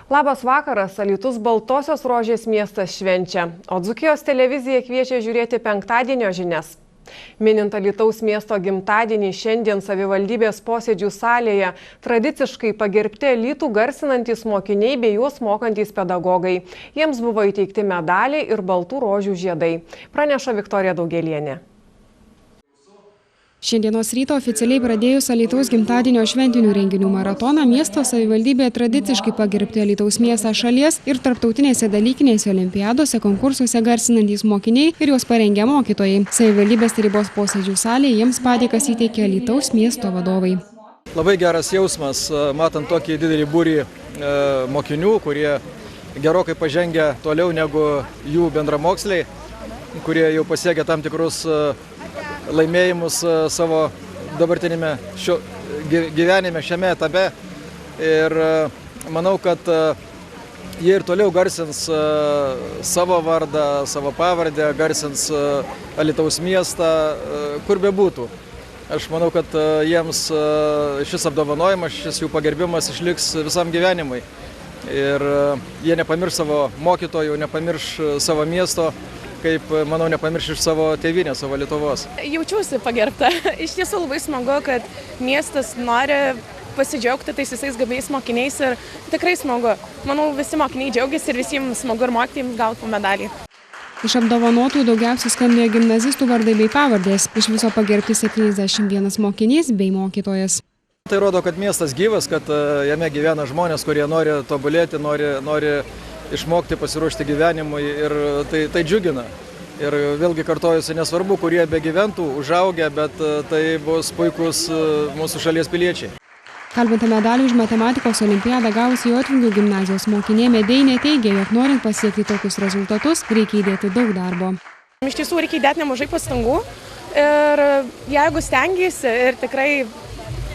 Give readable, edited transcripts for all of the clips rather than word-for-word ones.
Labas vakaras, Alytus Baltosios rožės miestas švenčia, o Dzūkijos televizija kviečia žiūrėti penktadienio žinias. Minint Alytaus miesto gimtadienį, šiandien savivaldybės posėdžių salėje tradiciškai pagerbti Alytų garsinantys mokiniai bei juos mokantys pedagogai. Jiems buvo įteikti medaliai ir baltų rožių žiedai. Praneša Viktorija Daugėlienė. Šiandienos ryto oficialiai pradėjus Alytaus gimtadienio šventinių renginių maratoną, miesto savivaldybė tradiciškai pagerbti Alytaus miestą šalies ir tarptautinėse dalykinėse olimpiadose konkursuose garsinantys mokiniai ir juos parengę mokytojai. Savivaldybės tarybos posėdžių salėje jiems padėkas įteikė Alytaus miesto vadovai. Labai geras jausmas, matant tokį didelį būrį mokinių, kurie gerokai pažengia toliau negu jų bendramoksliai, kurie jau pasiekia tam tikrus laimėjimus savo dabartinėme gyvenime šiame etape. Ir manau, kad jie ir toliau garsins savo vardą, savo pavardę, garsins Alytaus miestą, kur bebūtų. Aš manau, kad jiems šis apdovanojimas, šis jų pagerbimas išliks visam gyvenimui. Ir jie nepamirš savo mokytojų, nepamirš savo miesto, kaip, manau, nepamirš iš savo tėvynės, savo Lietuvos. Jaučiausi pagerbta. Iš tiesų labai smagu, kad miestas nori pasidžiaugti tais visais gabiais mokiniais ir tikrai smagu. Manau, visi mokiniai džiaugiasi ir visiems smagu ir mokytojams gauti po medalį. Iš apdovanotų daugiausiai skambėjo gimnazistų vardai bei pavardės. Iš viso pagerbti 71 mokinys bei mokytojas. Tai rodo, kad miestas gyvas, kad jame gyvena žmonės, kurie nori tobulėti, nori išmokti, pasiruošti gyvenimui ir tai džiugina. Ir vėlgi kartojusi, nesvarbu, kurie begyventų, užaugę, bet tai bus puikus mūsų šalies piliečiai. Kalbant medalių už matematikos olimpiadą gavusi Jotvingių gimnazijos mokinė Medeinė teigia, jog norint pasiekti tokius rezultatus, reikia įdėti daug darbo. Iš tiesų reikia įdėti nemažai pastangų ir jeigu stengiasi ir tikrai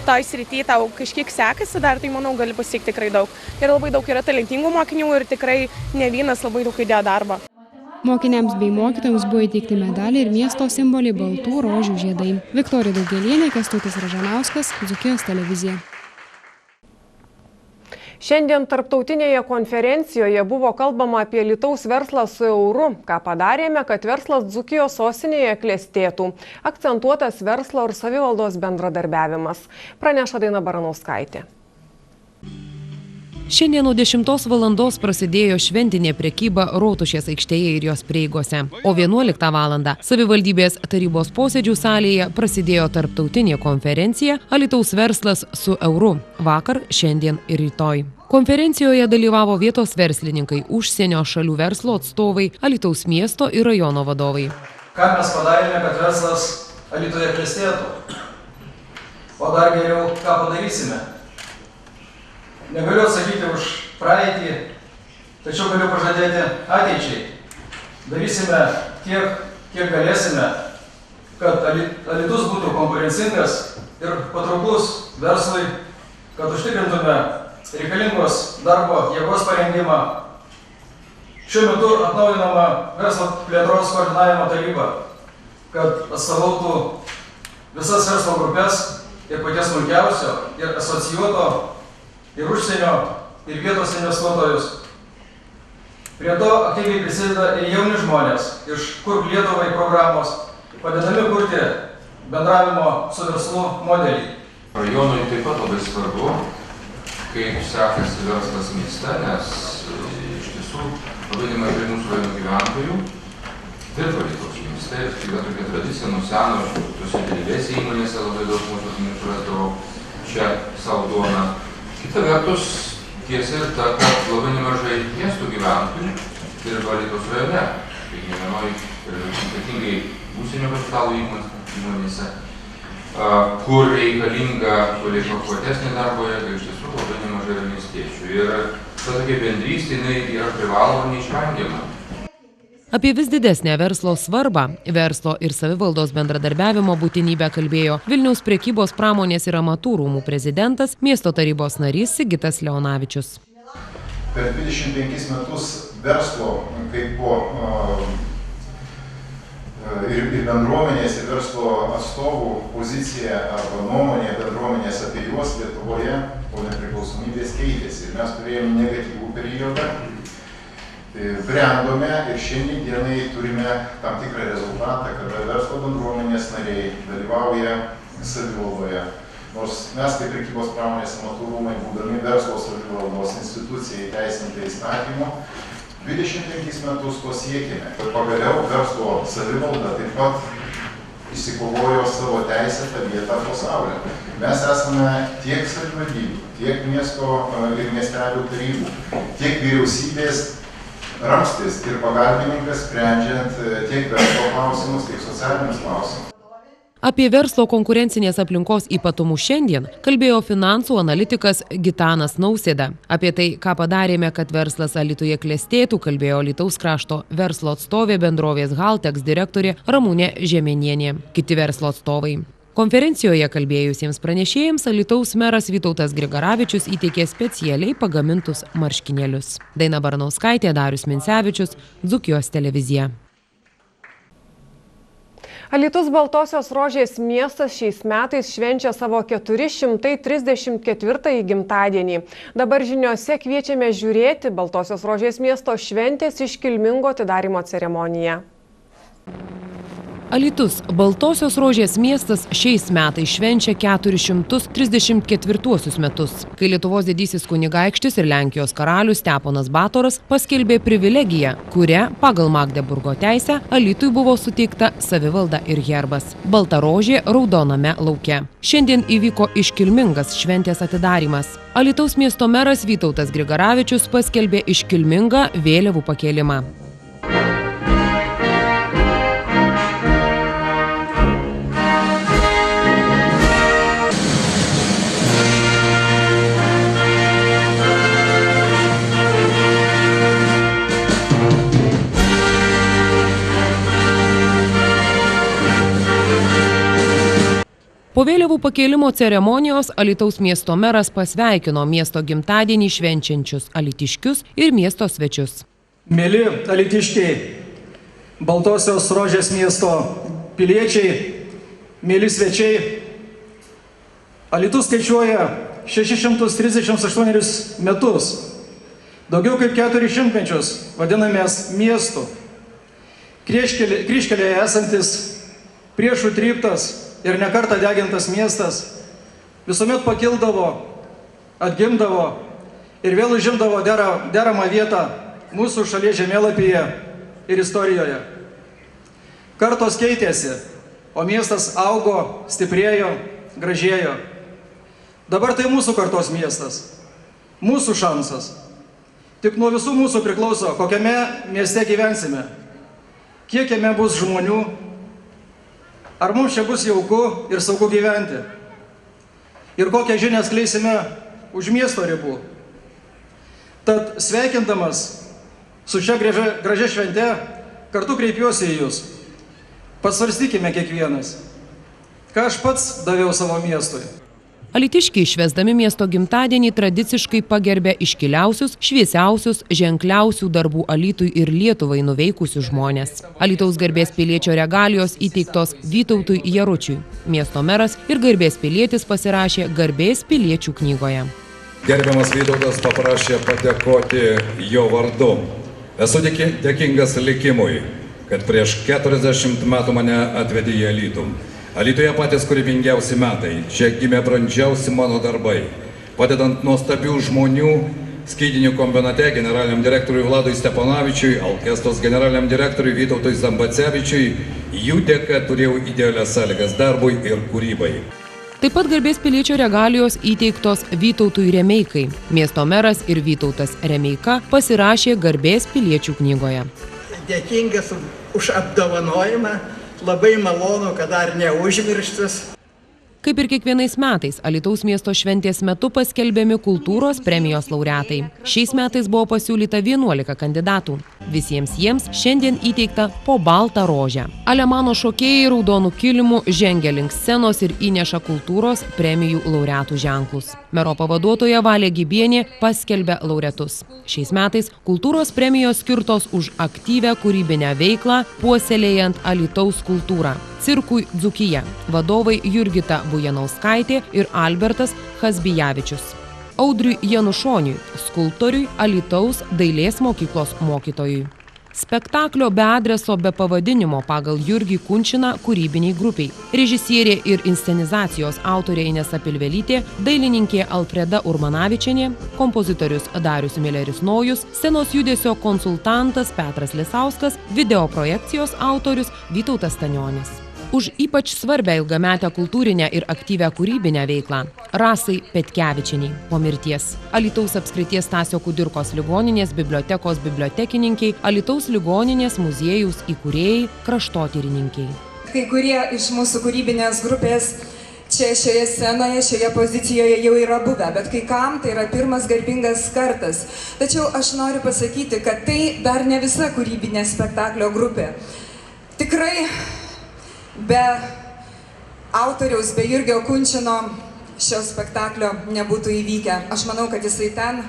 toj srityje tau kažkiek sekasi dar, tai manau gali pasiekti tikrai daug. Ir labai daug yra talentingų mokinių ir tikrai ne vienas labai daug įdėjo darbą. Mokiniams bei mokytojams buvo įteikti medaliai ir miesto simboliai baltų rožių žiedai. Viktorija Daugėlienė, Kęstutis Ražanauskas, Dzūkijos televizija. Šiandien tarptautinėje konferencijoje buvo kalbama apie Alytaus verslą su euru, ką padarėme, kad verslas Dzūkijos sostinėje klestėtų. Akcentuotas verslo ir savivaldos bendradarbiavimas. Praneša Daina Baranauskaitė. Šiandien nuo 10 valandos prasidėjo šventinė prekyba Rotušės aikštėje ir jos prieigose. O 11 valandą savivaldybės tarybos posėdžių salėje prasidėjo tarptautinė konferencija Alytaus verslas su euru vakar, šiandien ir rytoj. Konferencijoje dalyvavo vietos verslininkai, užsienio šalių verslo atstovai, Alytaus miesto ir rajono vadovai. Ką mes padarėme, kad verslas Alytuje klestėtų? O dar geriau, ką padarysime? Negaliu atsakyti už praeitį, tačiau galiu pažadėti ateičiai. Darysime tiek, kiek galėsime, kad Alytus būtų konkurencingas ir patrauklus verslui, kad užtikrintume reikalingos darbo jėgos parengimą. Šiuo metu atnaujinama verslo plėtros koordinavimo taryba, kad atstovautų visas verslo grupės ir paties smulkiausio, ir asocijuoto, ir užsienio, ir vietos investuotojus. Prie to aktyviai prisideda ir jauni žmonės iš Kurk Lietuvai programos, padedami kurti bendravimo su verslu modelį. Rajonui taip pat labai svarbu, kaip sekasi verslas mieste, nes iš tiesų labai nemažai mūsų rajonų gyventojų dirba Alytaus mieste ir tai yra tokia tradicija nuo seno, tose didelėse įmonėse labai daug mūsų žmonių surasdavo čia savo duoną. Kita vertus, tiesa ir ta, kad labai nemažai miestų gyventojų dirba Alytaus rajone, tai ne vienoj ir ypatingai užsienio kapitalo įmonėse, kur reikalinga kvalifikuotesnė darbo jėga, iš tiesų labai nemažai yra miestiečių. Ir ta tokia bendrystė yra privaloma neišvengiama. Apie vis didesnę verslo svarbą, verslo ir savivaldos bendradarbiavimo būtinybę kalbėjo Vilniaus prekybos pramonės ir amatų rūmų prezidentas, miesto tarybos narys Sigitas Leonavičius. Per 25 metus verslo kaip po ir bendruomenės ir verslo atstovų pozicija arba nuomonė bendruomenės apie juos Lietuvoje, o po nepriklausomybės keitėsi. Ir mes turėjome negatyvų periodą, brendome ir šiandien dienai turime tam tikrą rezultatą, kada verslo bendruomenės nariai dalyvauja savivaldoje. Nors mes kaip prekybos pramonės amatų rūmai, būdami verslo savivaldos institucija įteisinta įstatymu, 25 metus to siekime. Ir pagaliau verslo savivalda taip pat įsikovojo savo teisėtą vietą pasaulyje. Mes esame tiek savivaldybių, tiek miesto ir miestelių tarybų, tiek vyriausybės ramstis ir pagalbininkas sprendžiant tiek verslo klausimus, tiek socialinius klausimus. Apie verslo konkurencinės aplinkos ypatumus šiandien kalbėjo finansų analitikas Gitanas Nausėda. Apie tai, ką padarėme, kad verslas Alytuje klestėtų, kalbėjo Alytaus krašto verslo atstovė bendrovės Haltex direktorė Ramunė Žemenienė. Kiti verslo atstovai. Konferencijoje kalbėjusiems pranešėjams Alytaus meras Vytautas Grigaravičius įteikė specialiai pagamintus marškinėlius. Daina Baranauskaitė, Darius Minsevičius, Dzūkijos televizija. Alytus Baltosios rožės miestas šiais metais švenčia savo 434 gimtadienį. Dabar žiniose kviečiame žiūrėti Baltosios rožės miesto šventės iškilmingo atidarymo ceremoniją. Alytus Baltosios rožės miestas šiais metais švenčia 434 metus, kai Lietuvos didysis kunigaikštis ir Lenkijos karalius Steponas Batoras paskelbė privilegiją, kuria pagal Magdeburgo teisę Alytui buvo suteikta savivalda ir herbas – balta rožė raudoname lauke. Šiandien įvyko iškilmingas šventės atidarymas. Alytaus miesto meras Vytautas Grigaravičius paskelbė iškilmingą vėliavų pakėlimą. Po vėliavų pakėlimo ceremonijos Alytaus miesto meras pasveikino miesto gimtadienį švenčiančius alytiškius ir miesto svečius. Mėly alytiškiai, Baltosios rožės miesto piliečiai, mėly svečiai, Alytus skaičiuoja 638 metus. Daugiau kaip 400 mečius vadinamės miestu. Kryžkelėje esantis priešų tryptas ir nekartą degintas miestas visuomet pakildavo, atgimdavo ir vėl užimdavo deramą vietą mūsų šalies žemėlapyje ir istorijoje. Kartos keitėsi, o miestas augo, stiprėjo, gražėjo. Dabar tai mūsų kartos miestas, mūsų šansas. Tik nuo visų mūsų priklauso, kokiame mieste gyvensime, kiek jame bus žmonių, ar mums čia bus jauku ir saugu gyventi? Ir kokią žinią skleisime už miesto ribų? Tad sveikindamas su šia gražia švente, kartu kreipiuosi į jūs. Pasvarstykime kiekvienas, ką aš pats daviau savo miestui. Alytiškiai švęsdami miesto gimtadienį tradiciškai pagerbė iškiliausius, šviesiausius, ženkliausių darbų Alytui ir Lietuvai nuveikusius žmonės. Alytaus garbės piliečio regalijos įteiktos Vytautui Jaručiui. Miesto meras ir garbės pilietis pasirašė garbės piliečių knygoje. Gerbiamas Vytautas paprašė padėkoti jo vardu. Esu dėkingas likimui, kad prieš 40 metų mane atvedė į Alytų. Alytuje patys kūrybingiausi metai, čia gimė brandžiausi mano darbai. Padedant nuostabių žmonių, skydinių kombinate generaliniam direktoriui Vladui Steponavičiui, Alkestos generaliniam direktoriui Vytautui Zambacevičiui, jų dėka turėjau idealias sąlygas darbui ir kūrybai. Taip pat garbės piliečio regalijos įteiktos Vytautui Remeikai. Miesto meras ir Vytautas Remeika pasirašė garbės piliečių knygoje. Dėkingas už apdovanojimą. Labai malonu, kad dar neužmirštas. Kaip ir kiekvienais metais, Alytaus miesto šventės metu paskelbiami kultūros premijos laureatai. Šiais metais buvo pasiūlyta 11 kandidatų. Visiems jiems šiandien įteikta po baltą rožę. Alemano šokėjai raudonų kilimų žengia link scenos ir įneša kultūros premijų laureatų ženklus. Mero pavaduotoja Valė Gibienė paskelbė laureatus. Šiais metais kultūros premijos skirtos už aktyvią kūrybinę veiklą, puoselėjant Alytaus kultūrą. Cirkui Dzūkija. Vadovai Jurgita Bujanauskaitė ir Albertas Chazbijavičius. Audriui Janušoniui, skulptoriui, Alytaus dailės mokyklos mokytojui. Spektaklio be adreso be pavadinimo pagal Jurgį Kunčiną kūrybiniai grupiai. Režisierė ir inscenizacijos autorė Inesa Pilvelytė, dailininkė Alfreda Urmanavičienė, kompozitorius Darius Mileris Nojus, scenos judesio konsultantas Petras Lisauskas, video projekcijos autorius Vytautas Stanionis. Už ypač svarbę ilgametę kultūrinę ir aktyvę kūrybinę veiklą Rasai Petkevičieniai po mirties. Alytaus apskrities Stasio Kudirkos ligoninės bibliotekos bibliotekininkiai, Alytaus ligoninės muziejaus įkūrėjai, kraštotyrininkiai. Kai kurie iš mūsų kūrybinės grupės čia šioje scenoje, šioje pozicijoje jau yra buvę, bet kai kam tai yra pirmas garbingas kartas. Tačiau aš noriu pasakyti, kad tai dar ne visa kūrybinė spektaklio grupė. Tikrai be autoriaus, be Jurgio Kunčino šio spektaklio nebūtų įvykę. Aš manau, kad jisai ten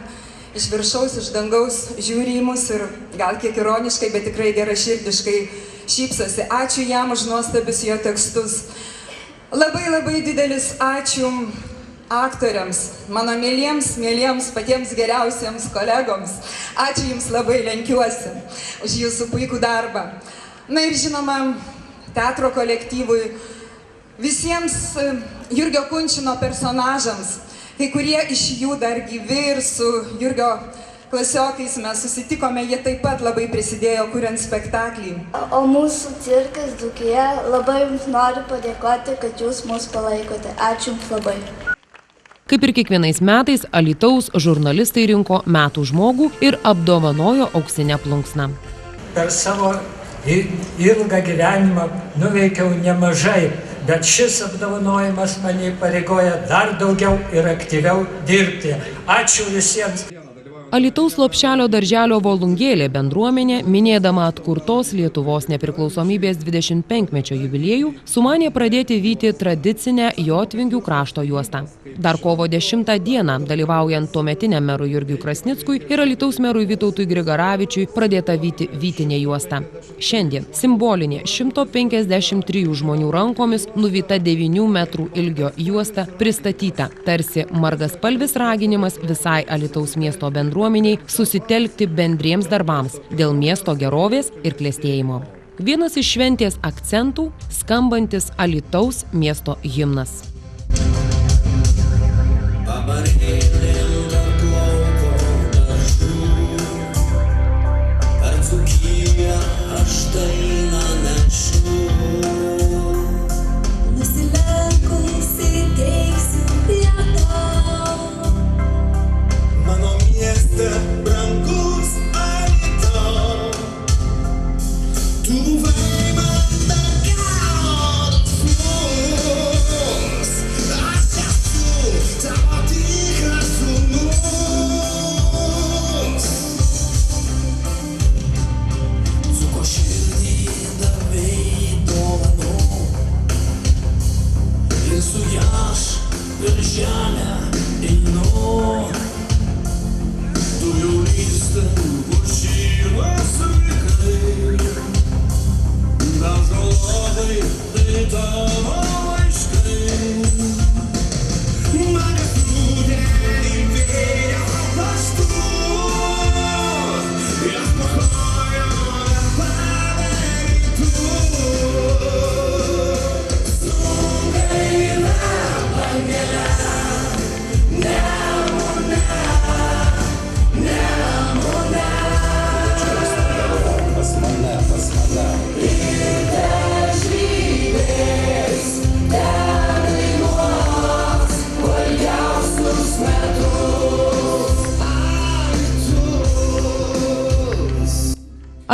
iš viršaus, iš dangaus žiūri į mus ir gal kiek ironiškai, bet tikrai geraširdiškai šypsosi. Ačiū jam už nuostabius jo tekstus. Labai didelis ačiū aktoriams, mano mieliems, patiems geriausiems kolegoms. Ačiū jums labai, lenkiuosi už jūsų puikų darbą. Na ir žinoma, teatro kolektyvui, visiems Jurgio Kunčino personažams, kai kurie iš jų dar gyvi ir su Jurgio klasiokais mes susitikome, jie taip pat labai prisidėjo kuriant spektaklį. O mūsų cirkas Dzūkija labai jums noriu padėkoti, kad jūs mus palaikote. Ačiū jums labai. Kaip ir kiekvienais metais, Alytaus žurnalistai rinko metų žmogų ir apdovanojo auksinę plunksną. Per savo ilgą gyvenimą nuveikiau nemažai, bet šis apdovanojimas mane įpareigoja dar daugiau ir aktyviau dirbti. Ačiū visiems. Alytaus Lopšelio darželio Volungėlė bendruomenė, minėdama atkurtos Lietuvos nepriklausomybės 25-mečio jubiliejų, sumanė pradėti vyti tradicinę Jotvingių krašto juostą. Dar kovo 10 dieną, dalyvaujant tuometiniam merui Jurgiui Krasnickui ir Alytaus merui Vytautui Grigaravičiui, pradėta vyti vytinė juosta. Šiandien simbolinė 153 žmonių rankomis nuvyta 9 metrų ilgio juosta pristatyta, tarsi margaspalvis raginimas visai Alytaus miesto bendruomeniai susitelkti bendriems darbams dėl miesto gerovės ir klestėjimo. Vienas iš šventės akcentų – skambantis Alytaus miesto himnas.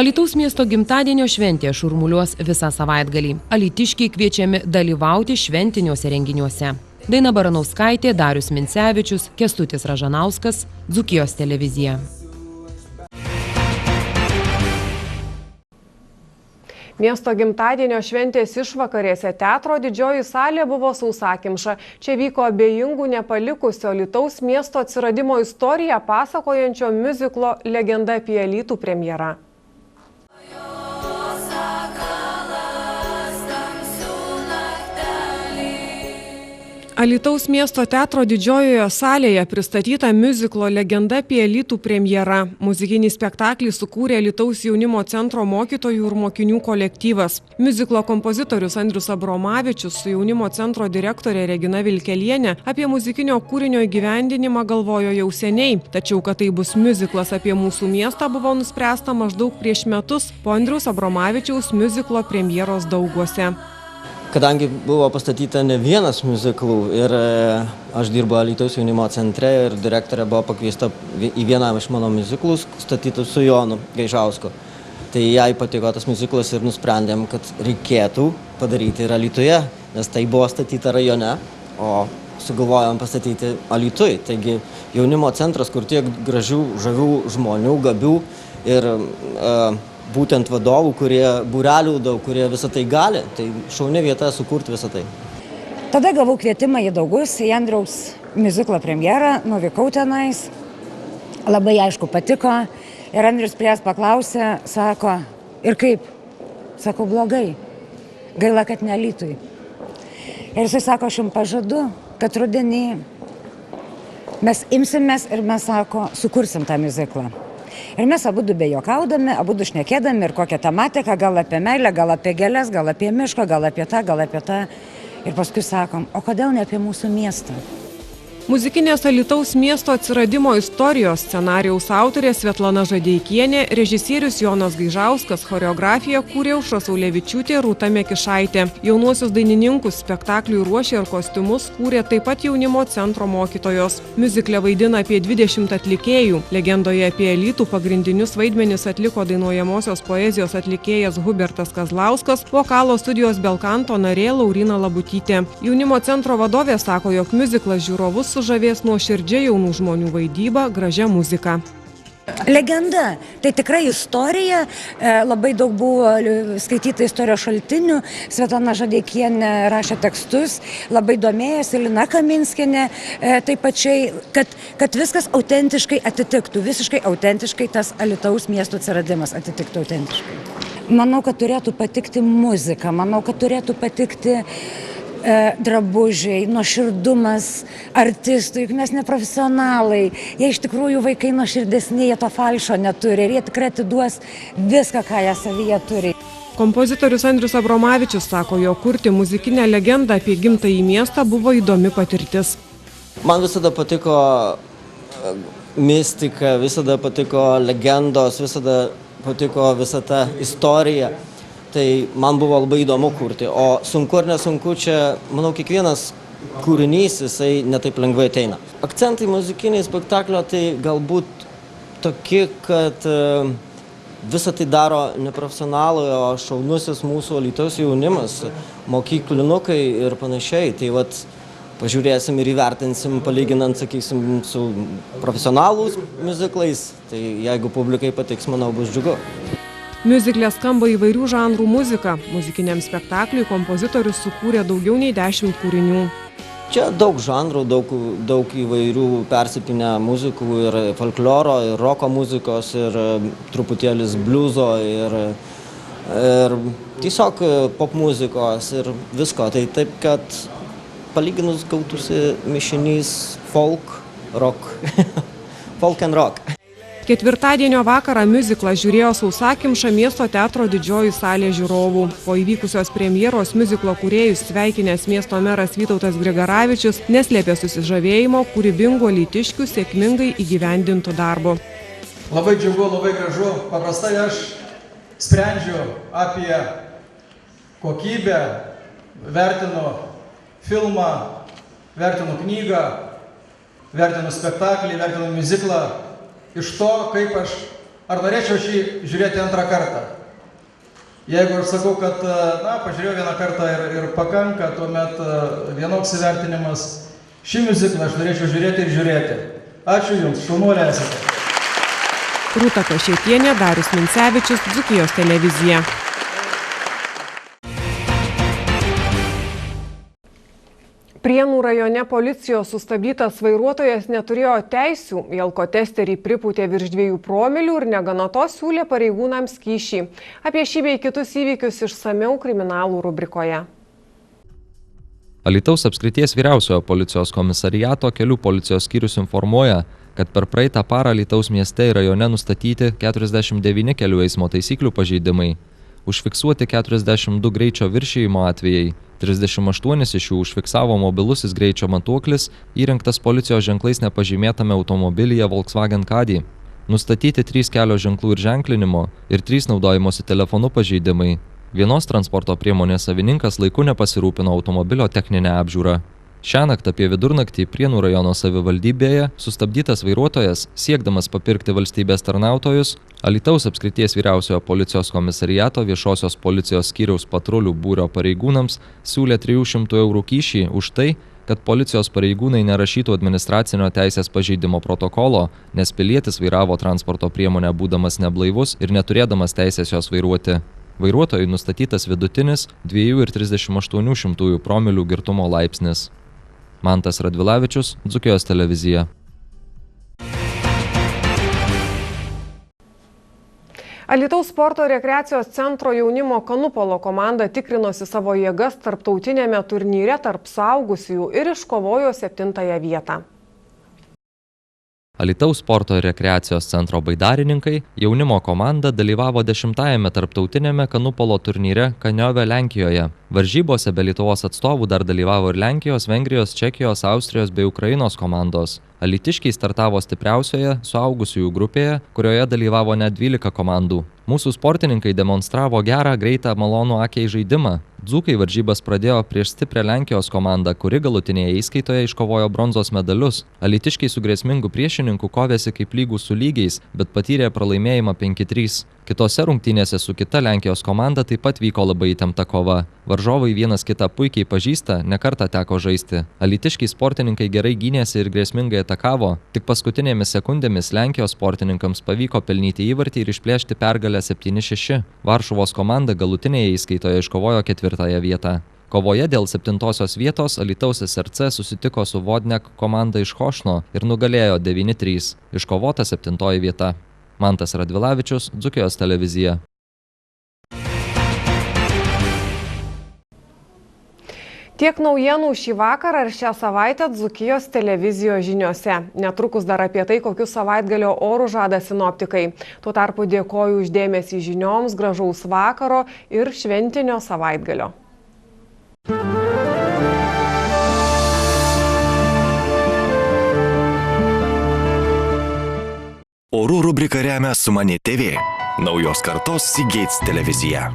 Alytaus miesto gimtadienio šventė šurmuliuos visą savaitgalį. Alytiškiai kviečiami dalyvauti šventiniuose renginiuose. Daina Baranauskaitė, Darius Mincevičius, Kęstutis Ražanauskas, Dzūkijos televizija. Miesto gimtadienio šventės išvakarėse teatro didžioji salė buvo sausakimša. Čia vyko abejingų nepalikusio Alytaus miesto atsiradimo istoriją pasakojančio miuziklo Legenda apie Alytų premjera. Alytaus miesto teatro didžiojoje salėje pristatyta miuziklo Legenda apie Alytų premjera. Muzikinį spektaklį sukūrė Alytaus jaunimo centro mokytojų ir mokinių kolektyvas. Miuziklo kompozitorius Andrius Abromavičius su jaunimo centro direktorė Regina Vilkelienė apie muzikinio kūrinio įgyvendinimą galvojo jau seniai. Tačiau, kad tai bus miuziklas apie mūsų miestą, buvo nuspręsta maždaug prieš metus po Andriaus Abromavičiaus miuziklo premjeros Dauguose. Kadangi buvo pastatyta ne vienas miuziklų ir aš dirbu Alytaus jaunimo centre ir direktorė buvo pakviesta į vieną iš mano miuziklų statytų su Jonu Gaižausku. Tai jai patiko tas miuziklas ir nusprendėm, kad reikėtų padaryti ir Alytuje, nes tai buvo statyta rajone, o sugalvojom pastatyti Alytui. Taigi jaunimo centras, kur tiek gražių, žavių žmonių, gabių ir būtent vadovų, kurie būrelių daug, kurie visą tai gali, tai šauni vieta sukurti visą tai. Tada gavau kvietimą į Daugus, į Andriaus miuziklo premjerą, nuvykau tenais, labai aišku patiko ir Andrius prieš paklausė, sako, ir kaip? Sako, blogai, gaila, kad ne Alytui. Ir jisai sako, aš jums pažadu, kad rudenį mes imsimės ir mes, sako, sukursim tą miuziklą. Ir mes abudu bejuokaudami, abudu šnekėdami ir kokią tematiką, gal apie meilę, gal apie gėles, gal apie mišką, gal apie tą, gal apie tą. Ir paskui sakom, o kodėl ne apie mūsų miestą? Muzikinės Alytaus miesto atsiradimo istorijos scenarijaus autorė Svetlana Žadeikienė, režisierius Jonas Gaižauskas, choreografiją kūrė Aušra Saulevičiūtė, Rūta Mekišaitė. Jaunuosius dainininkus spektakliui ruošė ir kostiumus kūrė taip pat jaunimo centro mokytojos. Miuzikle vaidina apie 20 atlikėjų. Legendoje apie Alytų pagrindinius vaidmenis atliko dainuojamosios poezijos atlikėjas Hubertas Kazlauskas, vokalo studijos Belkanto narė Lauryna Labutytė. Jaunimo centro vadovė sako, jog miuziklas žiūrovus sužavės nuoširdžia jaunų žmonių vaidyba, gražia muzika. Legenda, tai tikrai istorija, labai daug buvo skaityta istorijos šaltinių, Svetlana Žadeikienė rašė tekstus, labai domėjosi, Lina Kaminskienė, taip pačiai, kad viskas autentiškai atitiktų, visiškai autentiškai tas Alytaus miesto atsiradimas atitiktų autentiškai. Manau, kad turėtų patikti muzika, manau, kad turėtų patikti drabužiai, nuoširdumas artistų, juk mes neprofesionalai, jie iš tikrųjų vaikai nuoširdesni, jie to falšo neturi ir jie tikrai atiduos viską, ką jie savyje turi. Kompozitorius Andrius Abromavičius sako, jo kurti muzikinę legendą apie gimtąjį miestą buvo įdomi patirtis. Man visada patiko mistika, visada patiko legendos, visada patiko visa ta istorija. Tai man buvo labai įdomu kurti, o sunku ar nesunku čia, manau, kiekvienas kūrinys, jisai netaip lengvai ateina. Akcentai muzikiniai spektaklio tai galbūt tokie, kad visą tai daro neprofesionalai, o šaunusis mūsų Alytaus jaunimas, mokyklinukai ir panašiai. Tai vat pažiūrėsim ir įvertinsim, palyginant, sakysim, su profesionalūs miuziklais, tai jeigu publikai patiks, manau, bus džiugu. Miuzikle skamba įvairių žanrų muzika. Muzikiniam spektakliui kompozitorius sukūrė daugiau nei 10 kūrinių. Čia daug žanrų, daug įvairių persipinę muzikų ir folkloro, ir roko muzikos, ir truputėlis bliuzo, ir tiesiog pop muzikos ir visko. Tai taip, kad palyginus gautųsi mišinys folk, rock, folk and rock. Ketvirtadienio vakarą miuziklą žiūrėjo sausakimša miesto teatro didžioji salė žiūrovų. Po įvykusios premjeros miuziklo kūrėjus sveikinęs miesto meras Vytautas Grigaravičius neslėpė susižavėjimo kūrybingų alytiškių sėkmingai įgyvendintų darbo. Labai džiugu, labai gražu. Paprastai aš sprendžiu apie kokybę, vertinu filmą, vertinu knygą, vertinu spektaklį, vertinu miuziklą. Iš to, kaip ar norėčiau šį žiūrėti antrą kartą. Jeigu aš sakau, kad, pažiūrėjau vieną kartą ir pakanka, tuomet vienoks įvertinimas. Šį miuziklą aš norėčiau žiūrėti ir žiūrėti. Ačiū Jums, šaunuoliai esate. Rūta Kašėtienė, Darius Mincevičius, Dzūkijos televizija. Prienų rajone policijos sustabdytas vairuotojas neturėjo teisių, į alkotesterį pripūtė virš 2 promilių ir negana to siūlė pareigūnams kyšį. Apie šį bei kitus įvykius išsamiau kriminalų rubrikoje. Alytaus apskrities vyriausiojo policijos komisariato kelių policijos skyrius informuoja, kad per praeitą parą Alytaus mieste ir rajone nustatyti 49 kelių eismo taisyklių pažeidimai. Užfiksuoti 42 greičio viršijimo atvejai, 38 iš jų užfiksavo mobilusis greičio matuoklis įrengtas policijos ženklais nepažymėtame automobilyje Volkswagen Caddy. Nustatyti 3 kelio ženklų ir ženklinimo ir 3 naudojimosi telefonu pažeidimai. Vienos transporto priemonės savininkas laiku nepasirūpino automobilio techninę apžiūrą. Šiąnakt apie vidurnaktį Prienų rajono savivaldybėje sustabdytas vairuotojas, siekdamas papirkti valstybės tarnautojus, Alytaus apskrities vyriausiojo policijos komisariato viešosios policijos skyriaus patrulių būrio pareigūnams siūlė 300 eurų kyšį už tai, kad policijos pareigūnai nerašytų administracinio teisės pažeidimo protokolo, nes pilietis vairavo transporto priemonę būdamas neblaivus ir neturėdamas teisės jos vairuoti. Vairuotojui nustatytas vidutinis 2,38 promilių girtumo laipsnis. Mantas Radvilavičius, Dzūkijos televizija. Alytaus sporto rekreacijos centro jaunimo kanupolo komanda tikrinosi savo jėgas tarptautinėme turnyre tarp suaugusiųjų ir iškovojo 7. vietą. Alytaus sporto ir rekreacijos centro baidarininkai jaunimo komanda dalyvavo 10-ajame tarptautinėme kanupolo turnyre Kaniove Lenkijoje. Varžybose be Lietuvos atstovų dar dalyvavo ir Lenkijos, Vengrijos, Čekijos, Austrijos bei Ukrainos komandos. Alytiškiai startavo stipriausioje suaugusiųjų grupėje, kurioje dalyvavo net 12 komandų. Mūsų sportininkai demonstravo gerą, greitą, malonų akiai žaidimą. Dzūkai varžybas pradėjo prieš stiprią Lenkijos komandą, kuri galutinėje įskaitoje iškovojo bronzos medalius. Alytiškiai su grėsmingu priešininku kovėsi kaip lygūs su lygiais, bet patyrė pralaimėjimą 5-3. Kitose rungtynėse su kita Lenkijos komanda taip pat vyko labai įtempta kova. Varžovai vienas kitą puikiai pažįsta, ne kartą teko žaisti. Alytiškiai sportininkai gerai gynėsi ir grėsmingai atakavo. Tik paskutinėmis sekundėmis Lenkijos sportininkams pavyko pelnyti įvartį ir išplėšti pergalę 7-6. Varšuvos komanda galutinėje įskaitoje iškovojo 4. vietą. Kovoje dėl 7. vietos Alytaus SRC susitiko su Vodnek komanda iš Chošno ir nugalėjo 9-3. Iškovota 7. vieta. Mantas Radvilavičius, Dzūkijos televizija. Tiek naujienų šį vakarą ir šią savaitę Dzūkijos televizijos žiniose. Netrukus dar apie tai, kokius savaitgalio orų žada sinoptikai. Tuo tarpu dėkoju už dėmesį žinioms, gražaus vakaro ir šventinio savaitgalio. Orų rubriką remia Sumani TV, naujos kartos Seagates televizija.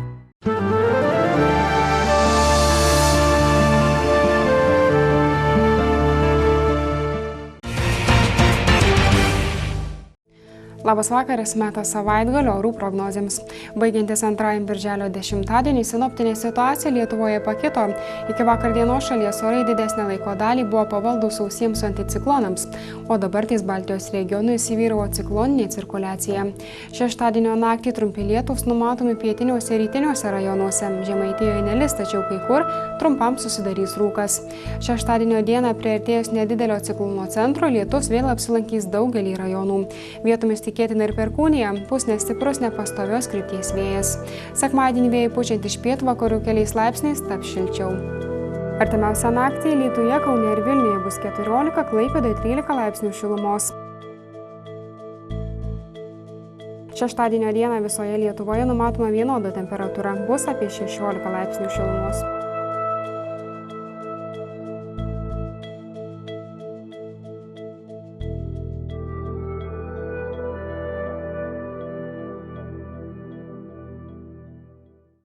Labas vakaras, metas savaitgalio orų prognozėms. Baigiantis antrajam birželio 10-dienį sinoptinė situacija Lietuvoje pakito. Iki vakar dienos šalies orai didesnę laiko dalį buvo pavaldus sausiems anticiklonams, o dabar ties Baltijos regionu įsivyravo cikloninė cirkuliacija. Šeštadienio naktį trumpi lietūs numatomi pietiniuose ir rytiniuose rajonuose. Žemaitijoje nelis, tačiau kai kur trumpam susidarys rūkas. Šeštadienio dieną priartėjus nedidelio ciklono centro lietus vėl apsilankys daugelį rajonų. Vietomis tikėtina ir perkūnija, pūs nestiprus nepastovios krypties vėjas. Sekmadienį vėjai pučiant iš pietvakarių keliais laipsniais taps šilčiau. Artimiausią naktį Alytuje, Kaune ir Vilniuje bus 14, Klaipėdoje 13 laipsnių šilumos. Šeštadienio dieną visoje Lietuvoje numatoma vienoda temperatūra, bus apie 16 laipsnių šilumos.